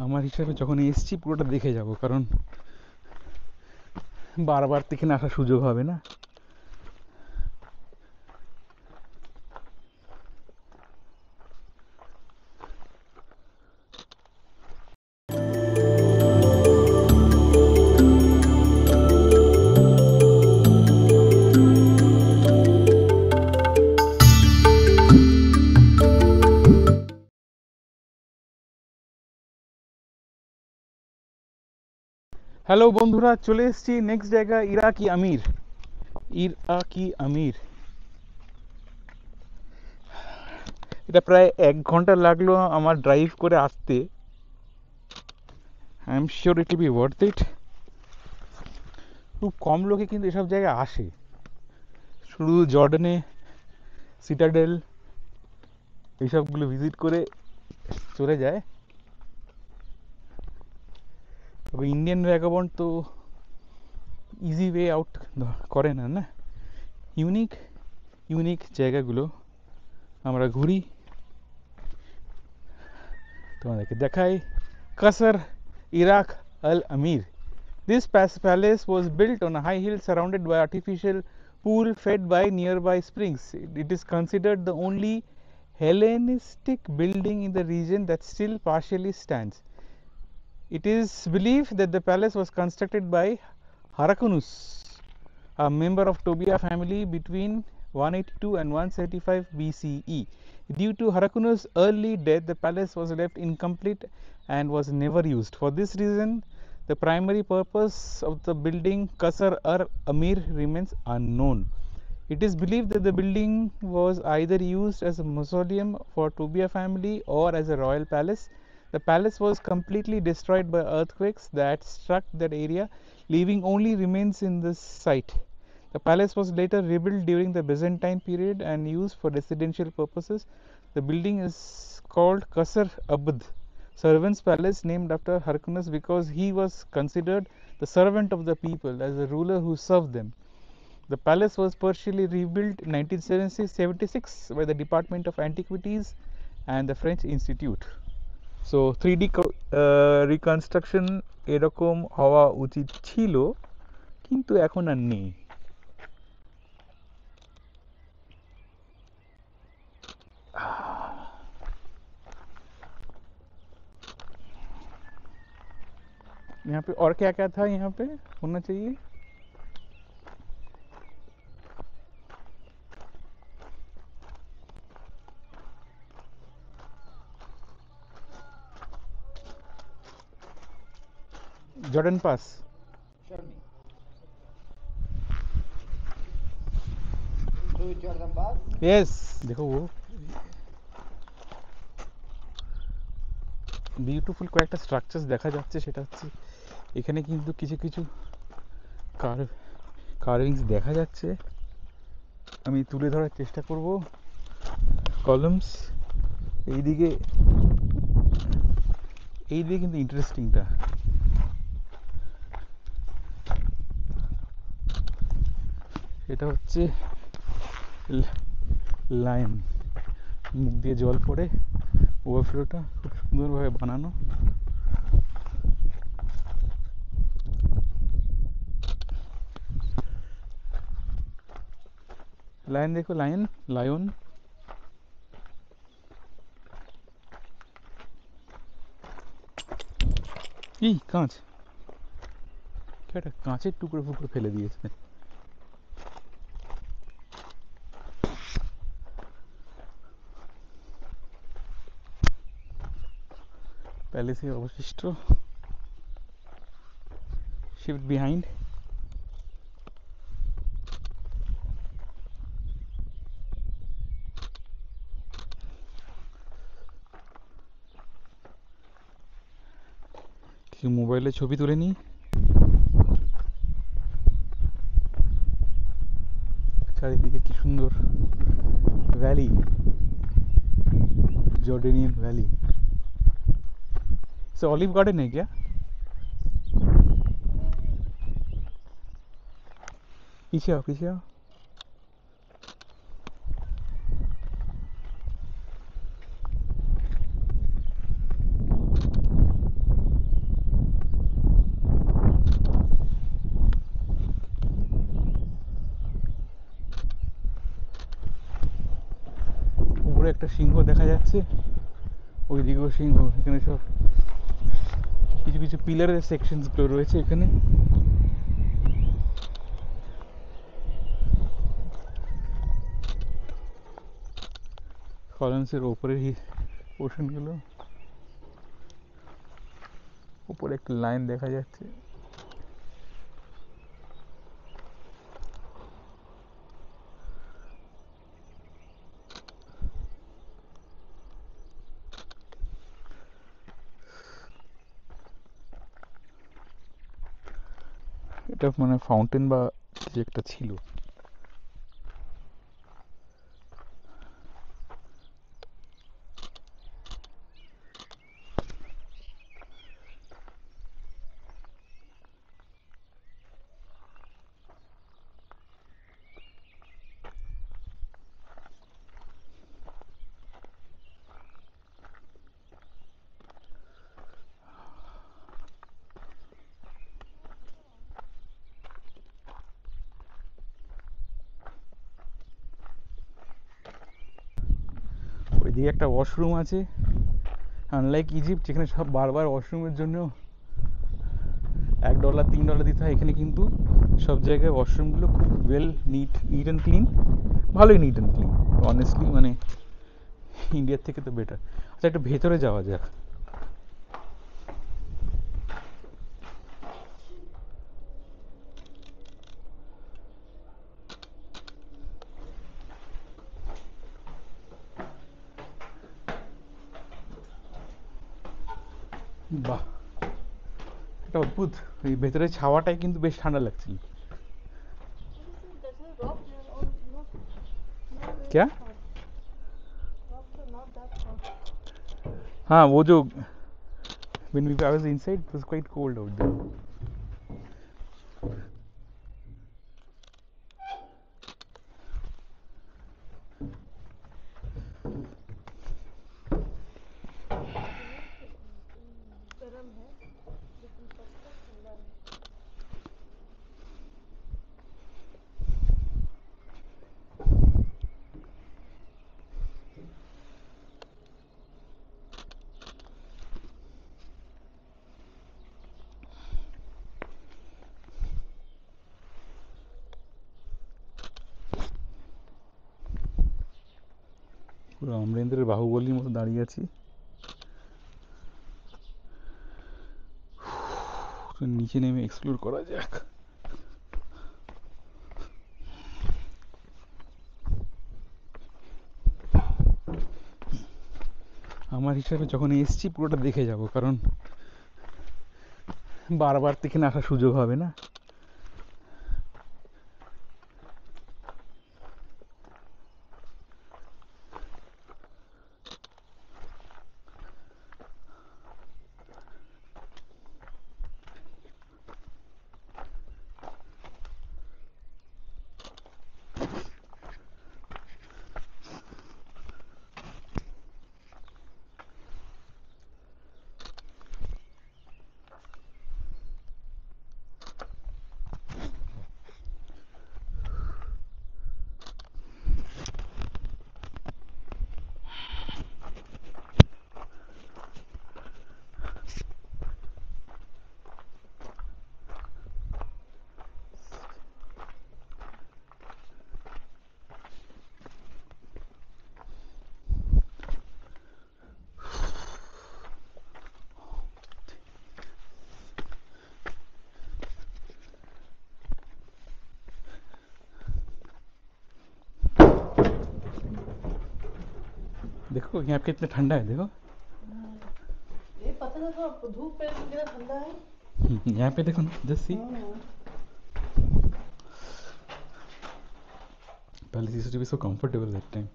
আমার হিসাবে যখন এসছি পুরোটা দেখে যাব, কারণ বারবার তো এখানে আসার সুযোগ হবে না। হ্যালো বন্ধুরা, চলে এসেছি নেক্সট জায়গা, ইরাকি আমির। ইরাকি আমির, এটা প্রায় 1 ঘন্টা লাগলো আমার ড্রাইভ করে আসতে। I am sure it will be worth it. খুব কম লোকে কিন্তু এসব জায়গায় আসে, শুধু জর্ডানে সিটাডেল এইসবগুলো ভিজিট করে চলে যায়। তবে ইন্ডিয়ান ভ্যাগাবন্ড তো ইজি ওয়ে আউট করে না, না? ইউনিক ইউনিক জায়গাগুলো আমরা ঘুরি, তোমাদেরকে দেখাই। Qasr Iraq al Amir. This palace was built on a high hill surrounded by artificial pool fed by nearby springs. It is considered the only Hellenistic building in the region that still partially stands. It is believed that the palace was constructed by Hyrcanus, a member of Tobiah family between 182 and 175 BCE. Due to Hyrcanus' early death, the palace was left incomplete and was never used. For this reason, the primary purpose of the building, Qasr Amir, remains unknown. It is believed that the building was either used as a mausoleum for Tobiah family or as a royal palace. The palace was completely destroyed by earthquakes that struck that area, leaving only remains in this site. The palace was later rebuilt during the Byzantine period and used for residential purposes. The building is called Qasr Abd, servant's palace, named after Hyrcanus because he was considered the servant of the people, as a ruler who served them. The palace was partially rebuilt in 1976 by the Department of Antiquities and the French Institute. So 3D reconstruction এরকম হওয়া উচিত ছিল, কিন্তু এখন আর নেই। यहाँ पे और क्या क्या था, यहाँ पे होना चाहिए? जॉर्डन पास। यस, देखो वो বিউটিফুল কয়েকটা স্ট্রাকচারস দেখা যাচ্ছে, সেটা হচ্ছে এখানে কিন্তু কিছু কিছু কার্ভিংস দেখা যাচ্ছে। আমি তুলে ধরার চেষ্টা করব। কলামস এইদিকে, এইদিকে কিন্তু ইন্টারেস্টিংটা, এটা হচ্ছে লাইন, মুখ দিয়ে জল পড়ে, ওভারফ্লোটা খুব সুন্দরভাবে বানানো। लायन देखो, लायन, लायन। ই কাঁচ, একটা কাঁচের টুকরো ফুকরো ফেলে দিয়েছে। প্যালেসের অবশিষ্ট, শিফট বিহাইন্ড। মোবাইলে ছবি তুলে নিই। চারিদিকে কি সুন্দর ভ্যালি, जॉर्डेनियन वैली। से ऑलिव गार्डन है क्या? पीछे आओ, पीछे आओ। একটা সিংহ দেখা যাচ্ছে, ওইদিকেও সিংহ। এখানে সব কিছু কিছু পিলারের সেকশনসগুলো রয়েছে এখানে। কলমসের ওপরের পোর্শনগুলো, উপরে একটা লাইন দেখা যাচ্ছে। এটা মানে ফাউন্টেন বা কিছু একটা ছিল। ওইদিকে একটা ওয়াশরুম আছে, আনলাইক ইজিপ্ট যেখানে সব বারবার ওয়াশরুমের জন্য $1 $3 দিতে হয়, এখানে কিন্তু সব জায়গায় ওয়াশরুমগুলো খুব ওয়েল নিট অ্যান্ড ক্লিন, ভালোই নিট অ্যান্ড ক্লিন অনেস্টলি, মানে ইন্ডিয়ার থেকে তো বেটার। আচ্ছা, একটু ভেতরে যাওয়া যাক। বাহ, এটা অদ্ভুত, এই ভেতরের ছাওয়াটাই কিন্তু বেশ ঠান্ডা লাগছিল। क्या? हाँ, वो जो when I was inside it was quite cold out there. পুরো আম্রেন্দ্রের বাহুবলীর মতো দাঁড়িয়ে আছি। নিচে নেমে এক্সপ্লোর করা যাক। আমার হিসাবে যখন এসছি পুরোটা দেখে যাব, কারণ বারবার তো এখানে আসার সুযোগ হবে না। देखो यहाँ पे कितना ठंडा है, देखो ये पता था तो धूप पे कितना ठंडा है। यहाँ पे देखो ना, जस्ट सी। पहले see to be so comfortable that time.